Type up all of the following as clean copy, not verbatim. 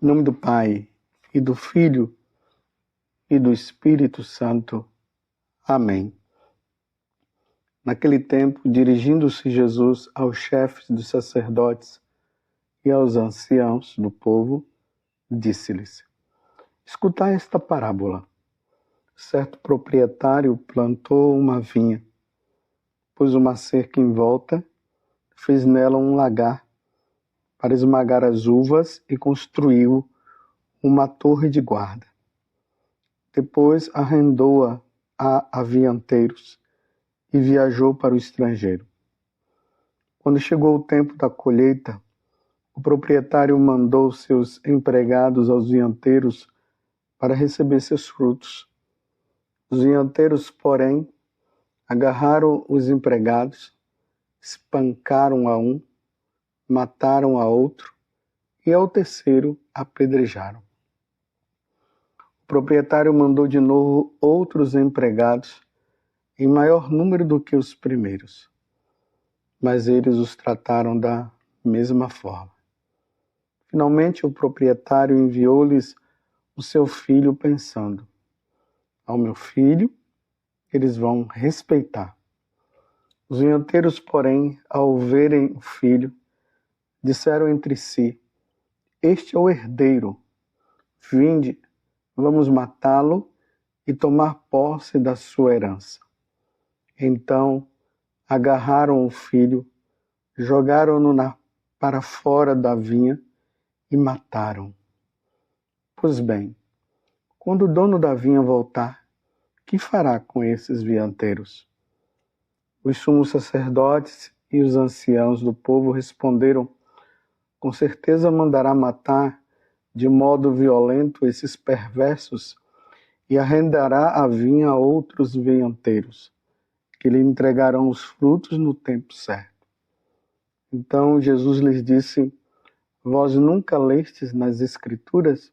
Em nome do Pai, e do Filho, e do Espírito Santo. Amém. Naquele tempo, dirigindo-se Jesus aos chefes dos sacerdotes e aos anciãos do povo, disse-lhes: Escutai esta parábola. Certo proprietário plantou uma vinha, pôs uma cerca em volta, fez nela um lagar para esmagar as uvas e construiu uma torre de guarda. Depois arrendou-a a avianteiros e viajou para o estrangeiro. Quando chegou o tempo da colheita, o proprietário mandou seus empregados aos vinhateiros para receber seus frutos. Os vinhateiros, porém, agarraram os empregados, espancaram a um, mataram a outro e ao terceiro apedrejaram. O proprietário mandou de novo outros empregados, em maior número do que os primeiros, mas eles os trataram da mesma forma. Finalmente, o proprietário enviou-lhes o seu filho, pensando: ao meu filho eles vão respeitar. Os vinhateiros, porém, ao verem o filho, disseram entre si: este é o herdeiro. Vinde, vamos matá-lo e tomar posse da sua herança. Então, agarraram o filho, jogaram-no para fora da vinha e mataram. Pois bem, quando o dono da vinha voltar, que fará com esses vinhateiros? Os sumos sacerdotes e os anciãos do povo responderam: com certeza mandará matar de modo violento esses perversos e arrendará a vinha a outros vinhateiros, que lhe entregarão os frutos no tempo certo. Então Jesus lhes disse: vós nunca lestes nas Escrituras?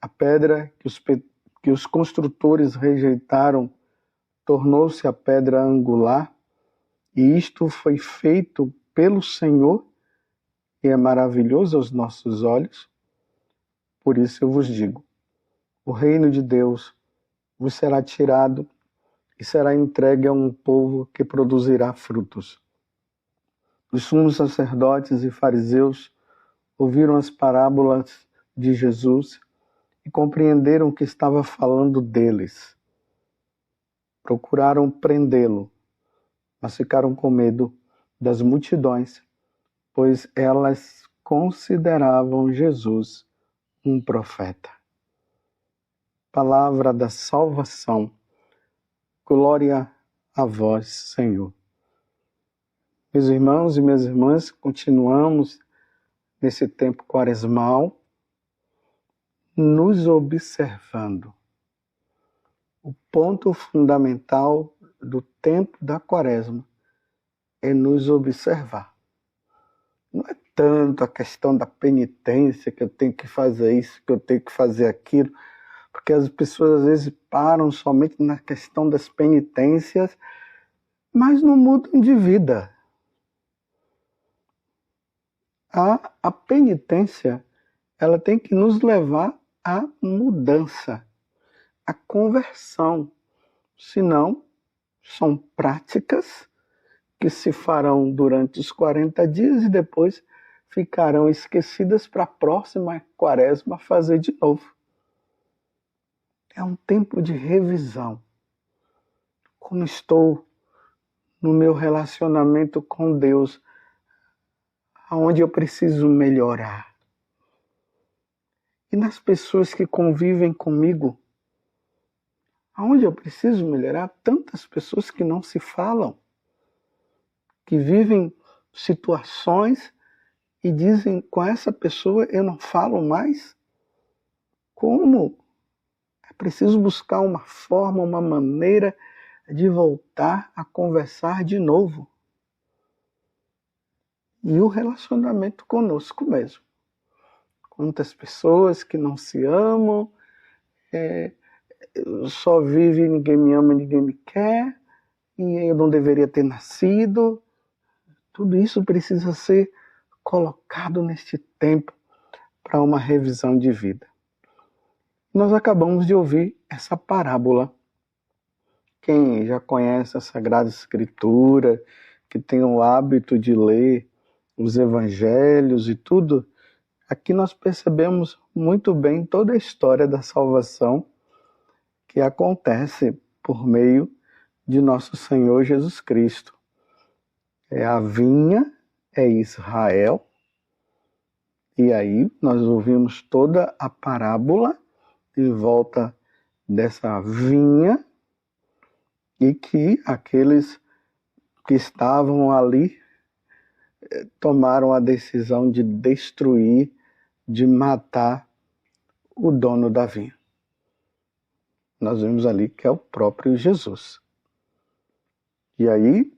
A pedra que os construtores rejeitaram tornou-se a pedra angular, e isto foi feito pelo Senhor e é maravilhoso aos nossos olhos. Por isso eu vos digo: o reino de Deus vos será tirado e será entregue a um povo que produzirá frutos. Os sumos sacerdotes e fariseus ouviram as parábolas de Jesus e compreenderam que estava falando deles. Procuraram prendê-lo, mas ficaram com medo das multidões, pois elas consideravam Jesus um profeta. Palavra da salvação. Glória a vós, Senhor. Meus irmãos e minhas irmãs, continuamos nesse tempo quaresmal, nos observando. O ponto fundamental do tempo da quaresma é nos observar. Não é tanto a questão da penitência, que eu tenho que fazer isso, que eu tenho que fazer aquilo, porque as pessoas às vezes param somente na questão das penitências, mas não mudam de vida. A penitência, ela tem que nos levar à mudança, à conversão. Senão, são práticas que se farão durante os 40 dias e depois ficarão esquecidas para a próxima quaresma fazer de novo. É um tempo de revisão. Como estou no meu relacionamento com Deus, aonde eu preciso melhorar. E nas pessoas que convivem comigo, aonde eu preciso melhorar. Tantas pessoas que não se falam, que vivem situações e dizem: com essa pessoa eu não falo mais. Como? É preciso buscar uma forma, uma maneira de voltar a conversar de novo. E o relacionamento conosco mesmo. Quantas pessoas que não se amam, só vive, ninguém me ama, ninguém me quer, e eu não deveria ter nascido. Tudo isso precisa ser colocado neste tempo para uma revisão de vida. Nós acabamos de ouvir essa parábola. Quem já conhece a Sagrada Escritura, que tem o hábito de ler os evangelhos e tudo, aqui nós percebemos muito bem toda a história da salvação que acontece por meio de nosso Senhor Jesus Cristo. É a vinha, é Israel, e aí nós ouvimos toda a parábola em volta dessa vinha, e que aqueles que estavam ali tomaram a decisão de destruir, de matar o dono da vinha. Nós vemos ali que é o próprio Jesus. E aí,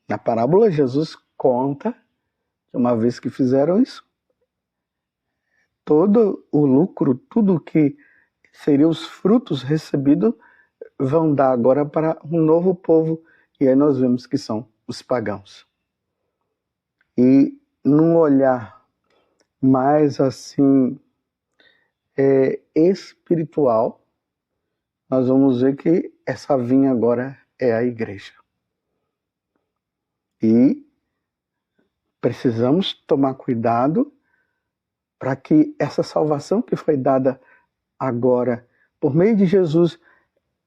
na parábola, Jesus conta que uma vez que fizeram isso, todo o lucro, tudo que seriam os frutos recebidos, vão dar agora para um novo povo. E aí nós vemos que são os pagãos. E num olhar mais assim espiritual, nós vamos ver que essa vinha agora é a igreja. E precisamos tomar cuidado para que essa salvação que foi dada agora por meio de Jesus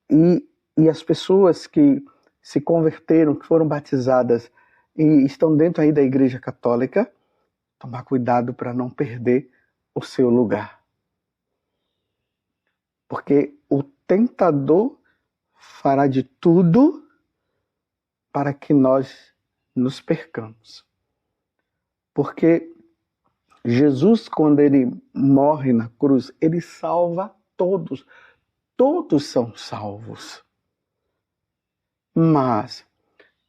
e as pessoas que se converteram, que foram batizadas e estão dentro aí da Igreja Católica, tomar cuidado para não perder o seu lugar. Porque o tentador fará de tudo para que nós nos percamos. Porque Jesus, quando ele morre na cruz, ele salva todos. Todos são salvos. Mas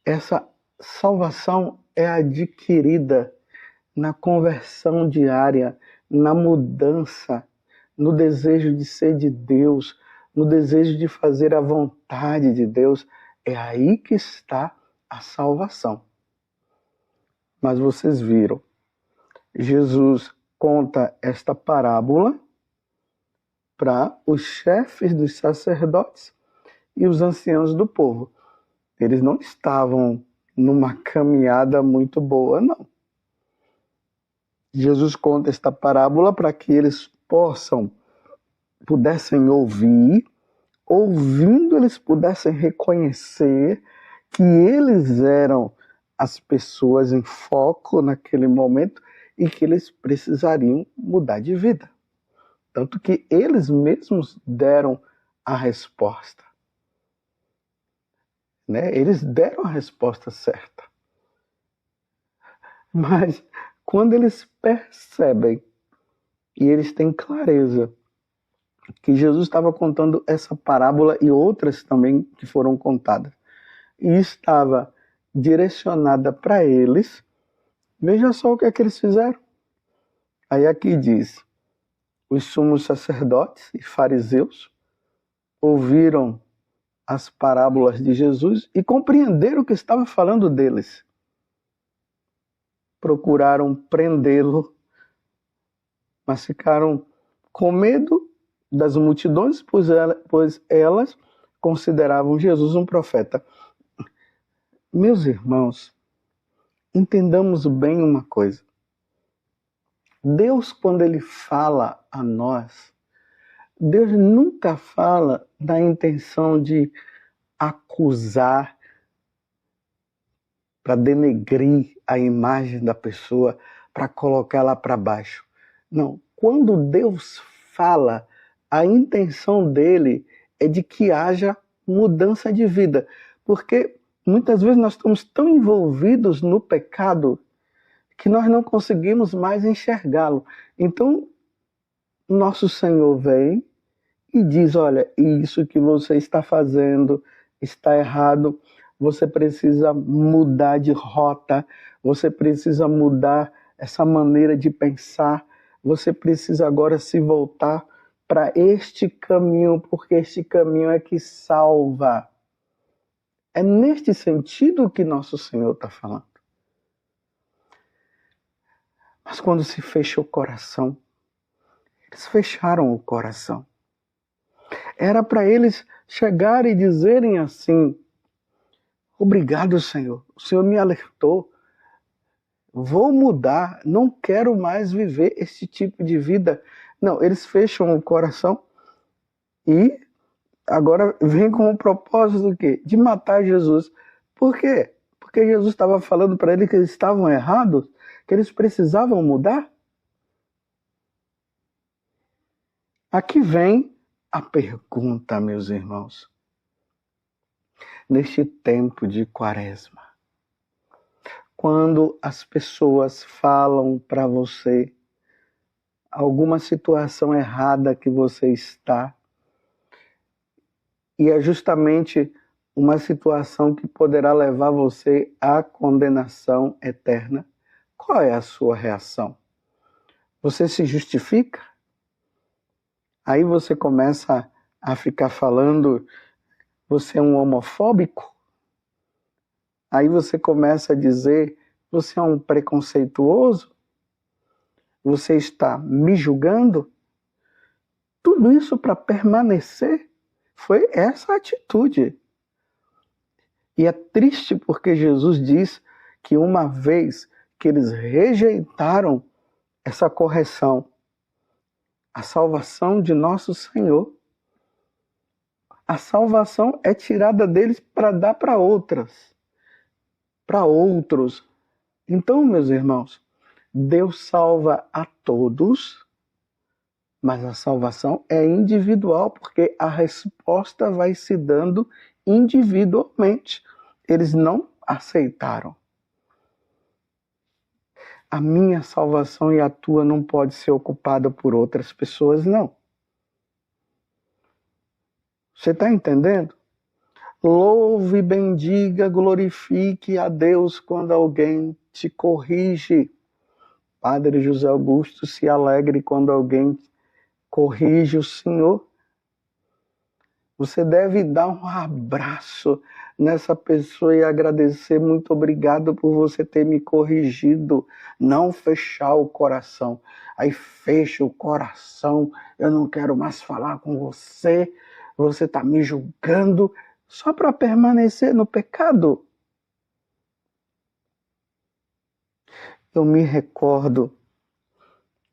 essa salvação é adquirida na conversão diária, na mudança, no desejo de ser de Deus, no desejo de fazer a vontade de Deus. É aí que está a salvação. Mas vocês viram, Jesus conta esta parábola para os chefes dos sacerdotes e os anciãos do povo. Eles não estavam numa caminhada muito boa, não. Jesus conta esta parábola para que eles pudessem ouvir, ouvindo eles pudessem reconhecer que eles eram as pessoas em foco naquele momento e que eles precisariam mudar de vida. Tanto que eles mesmos deram a resposta. Eles deram a resposta certa. Mas quando eles percebem e eles têm clareza que Jesus estava contando essa parábola e outras também que foram contadas, e estava direcionada para eles, veja só o que é que eles fizeram. Aí aqui diz: os sumos sacerdotes e fariseus ouviram as parábolas de Jesus e compreenderam o que estava falando deles. Procuraram prendê-lo, mas ficaram com medo das multidões, pois elas consideravam Jesus um profeta. Meus irmãos, entendamos bem uma coisa. Deus, quando ele fala a nós, Deus nunca fala na intenção de acusar, para denegrir a imagem da pessoa, para colocá-la para baixo. Não, quando Deus fala, a intenção dele é de que haja mudança de vida. Porque muitas vezes nós estamos tão envolvidos no pecado que nós não conseguimos mais enxergá-lo. Então, nosso Senhor vem e diz: olha, isso que você está fazendo está errado, você precisa mudar de rota, você precisa mudar essa maneira de pensar, você precisa agora se voltar para este caminho, porque este caminho é que salva. É neste sentido que nosso Senhor está falando. Mas quando se fecha o coração, eles fecharam o coração. Era para eles chegarem e dizerem assim: obrigado, Senhor. O Senhor me alertou. Vou mudar. Não quero mais viver esse tipo de vida. Não, eles fecham o coração e agora vem com o propósito do quê? De matar Jesus. Por quê? Porque Jesus estava falando para eles que eles estavam errados, que eles precisavam mudar. Aqui vem a pergunta, meus irmãos. Neste tempo de Quaresma, quando as pessoas falam para você alguma situação errada que você está, e é justamente uma situação que poderá levar você à condenação eterna, qual é a sua reação? Você se justifica? Aí você começa a ficar falando, você é um homofóbico? Aí você começa a dizer, você é um preconceituoso? Você está me julgando? Tudo isso para permanecer foi essa atitude. E é triste porque Jesus diz que uma vez que eles rejeitaram essa correção, a salvação de nosso Senhor, a salvação é tirada deles para dar para outros. Então, meus irmãos, Deus salva a todos, mas a salvação é individual, porque a resposta vai se dando individualmente. Eles não aceitaram. A minha salvação e a tua não pode ser ocupada por outras pessoas, não. Você está entendendo? Louve, bendiga, glorifique a Deus quando alguém te corrige. Padre José Augusto se alegre quando alguém corrige o Senhor. Você deve dar um abraço nessa pessoa e agradecer, muito obrigado por você ter me corrigido. Não fechar o coração. Aí fecha o coração, eu não quero mais falar com você, você está me julgando só para permanecer no pecado. Eu me recordo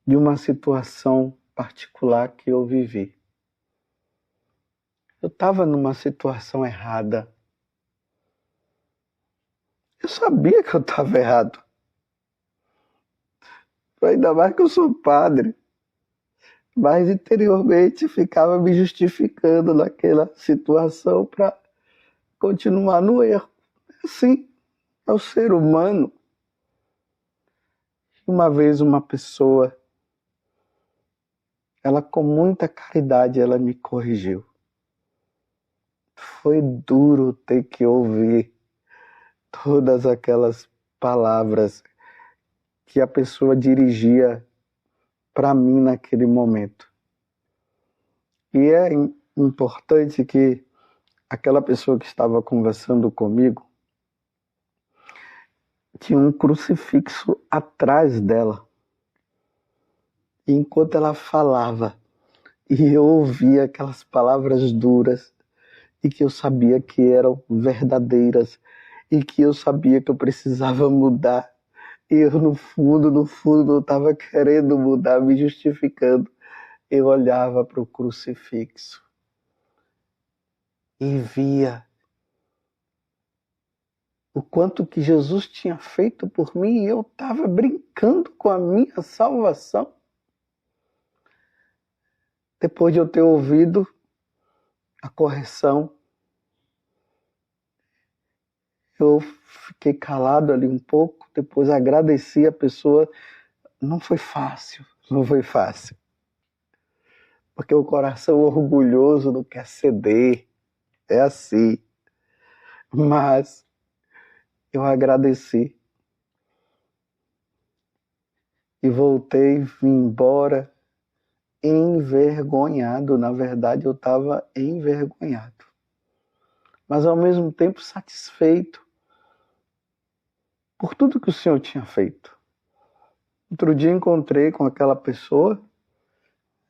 de uma situação particular que eu vivi. Eu estava numa situação errada. Eu sabia que eu estava errado. Ainda mais que eu sou padre. Mas interiormente ficava me justificando naquela situação para continuar no erro. Assim, é o ser humano. Uma vez uma pessoa, ela com muita caridade, ela me corrigiu. Foi duro ter que ouvir todas aquelas palavras que a pessoa dirigia para mim naquele momento. E é importante que aquela pessoa que estava conversando comigo tinha um crucifixo atrás dela. E enquanto ela falava, e eu ouvia aquelas palavras duras, e que eu sabia que eram verdadeiras, e que eu sabia que eu precisava mudar, e eu no fundo não estava querendo mudar, me justificando. Eu olhava para o crucifixo e via o quanto que Jesus tinha feito por mim, e eu estava brincando com a minha salvação. Depois de eu ter ouvido a correção, eu fiquei calado ali um pouco, depois agradeci a pessoa. Não foi fácil. Porque o coração orgulhoso não quer ceder, é assim. Mas eu agradeci. E voltei, vim embora envergonhado. Na verdade, eu estava envergonhado. Mas ao mesmo tempo satisfeito por tudo que o Senhor tinha feito. Outro dia encontrei com aquela pessoa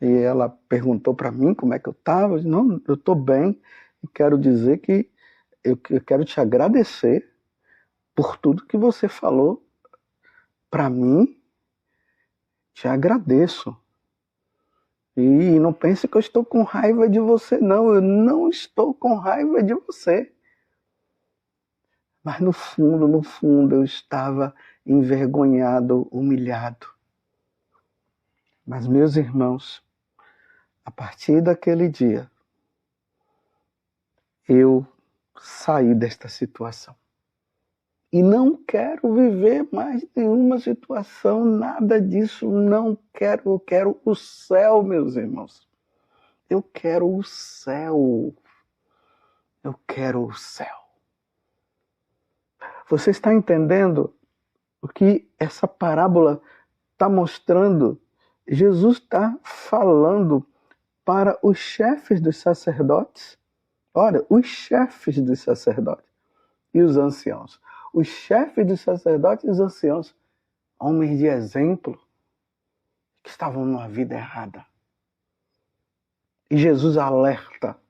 e ela perguntou para mim como é que eu estava. Eu disse, não, eu estou bem e quero dizer que eu quero te agradecer por tudo que você falou para mim. Te agradeço. E não pense que eu estou com raiva de você, não. Eu não estou com raiva de você. Mas no fundo, eu estava envergonhado, humilhado. Mas, meus irmãos, a partir daquele dia, eu saí desta situação. E não quero viver mais nenhuma situação, nada disso, não quero. Eu quero o céu, meus irmãos. Eu quero o céu. Eu quero o céu. Você está entendendo o que essa parábola está mostrando? Jesus está falando para os chefes dos sacerdotes. Olha, os chefes dos sacerdotes e os anciãos. Os chefes dos sacerdotes e os anciãos, homens de exemplo, que estavam numa vida errada. E Jesus alerta.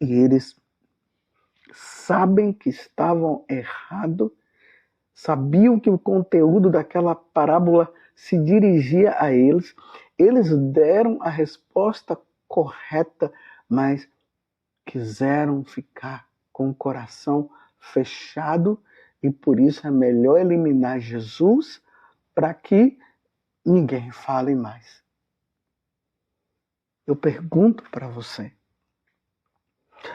E eles sabem que estavam errados, sabiam que o conteúdo daquela parábola se dirigia a eles. Eles deram a resposta correta, mas quiseram ficar com o coração fechado e por isso é melhor eliminar Jesus para que ninguém fale mais. Eu pergunto para você,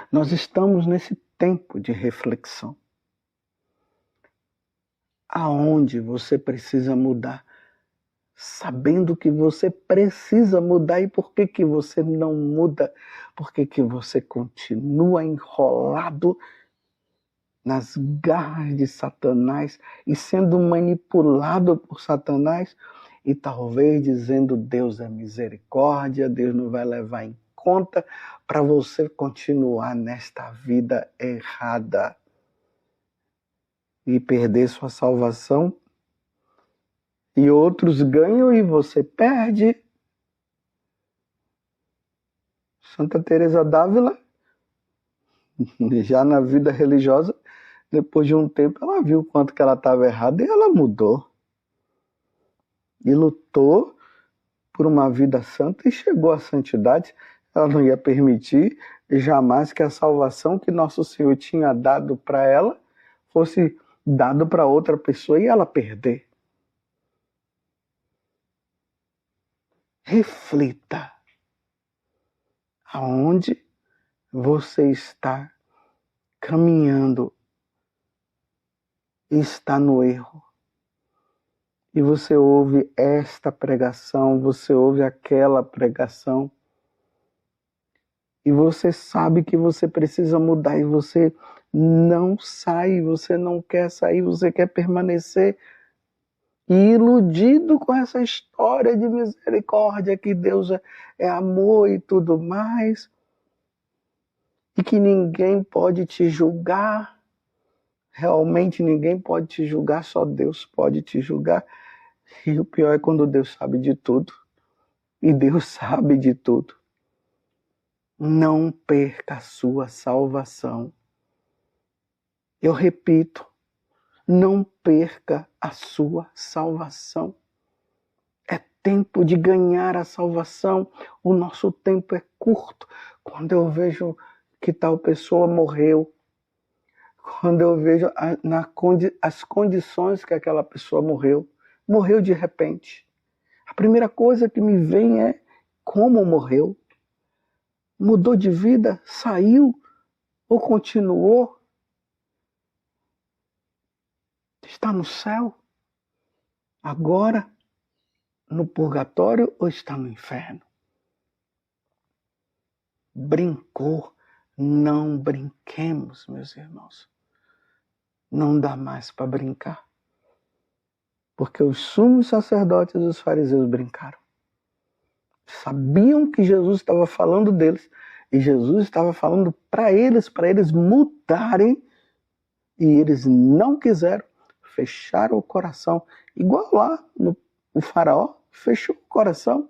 nós estamos nesse tempo de reflexão. Aonde você precisa mudar? Sabendo que você precisa mudar e por que você não muda? Por que você continua enrolado nas garras de Satanás e sendo manipulado por Satanás e talvez dizendo Deus é misericórdia, Deus não vai levar em conta para você continuar nesta vida errada e perder sua salvação? E outros ganham e você perde. Santa Teresa d'Ávila, já na vida religiosa, depois de um tempo, ela viu o quanto que ela estava errada e ela mudou. E lutou por uma vida santa e chegou à santidade. Ela não ia permitir jamais que a salvação que Nosso Senhor tinha dado para ela fosse dado para outra pessoa e ela perder. Reflita aonde você está caminhando e está no erro. E você ouve esta pregação, você ouve aquela pregação, e você sabe que você precisa mudar e você não sai, você não quer sair, você quer permanecer e iludido com essa história de misericórdia, que Deus é amor e tudo mais, e que ninguém pode te julgar. Realmente ninguém pode te julgar, só Deus pode te julgar. E o pior é quando Deus sabe de tudo. E Deus sabe de tudo. Não perca a sua salvação. Eu repito, não perca a sua salvação. É tempo de ganhar a salvação. O nosso tempo é curto. Quando eu vejo que tal pessoa morreu, quando eu vejo as condições que aquela pessoa morreu de repente, a primeira coisa que me vem é como morreu. Mudou de vida? Saiu? Ou continuou? Está no céu? Agora? No purgatório ou está no inferno? Brincou? Não brinquemos, meus irmãos. Não dá mais para brincar. Porque os sumos sacerdotes e os fariseus brincaram. Sabiam que Jesus estava falando deles. E Jesus estava falando para eles mudarem E eles não quiseram, fecharam o coração. Igual lá, o faraó fechou o coração.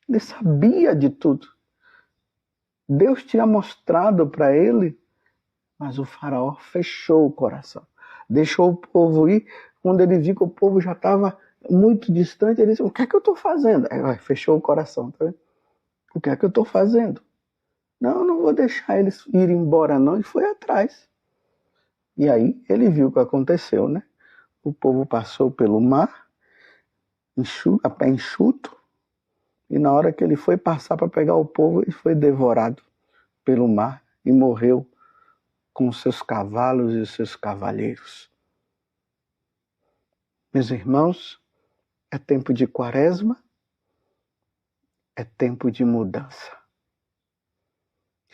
Ele sabia de tudo. Deus tinha mostrado para ele, mas o faraó fechou o coração. Deixou o povo ir. Quando ele viu que o povo já estava muito distante, ele disse, o que é que eu estou fazendo? Aí, fechou o coração, tá vendo? O que é que eu estou fazendo? Não vou deixar eles irem embora não. E foi atrás. E aí ele viu o que aconteceu, né? O povo passou pelo mar, a pé enxuto, e na hora que ele foi passar para pegar o povo, ele foi devorado pelo mar e morreu com os seus cavalos e os seus cavaleiros. Meus irmãos, é tempo de quaresma, é tempo de mudança.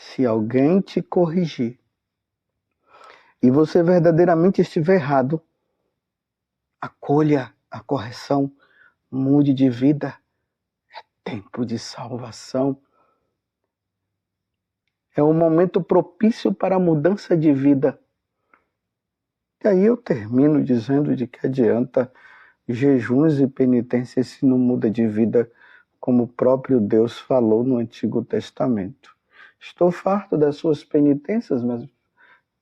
Se alguém te corrigir e você verdadeiramente estiver errado, acolha a correção, mude de vida. É tempo de salvação. É um momento propício para a mudança de vida. E aí eu termino dizendo de que adianta jejuns e penitências se não muda de vida, como o próprio Deus falou no Antigo Testamento. Estou farto das suas penitências, mas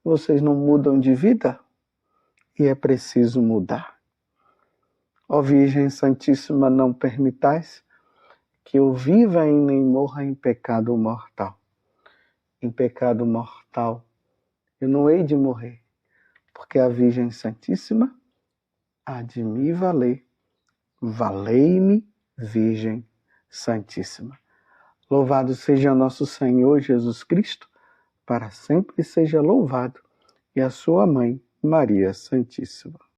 vocês não mudam de vida? E é preciso mudar. Ó Virgem Santíssima, não permitais que eu viva e nem morra em pecado mortal. Em pecado mortal eu não hei de morrer, porque a Virgem Santíssima há de me valer. Valei-me, Virgem Santíssima. Louvado seja nosso Senhor Jesus Cristo, para sempre seja louvado, e a sua mãe, Maria Santíssima.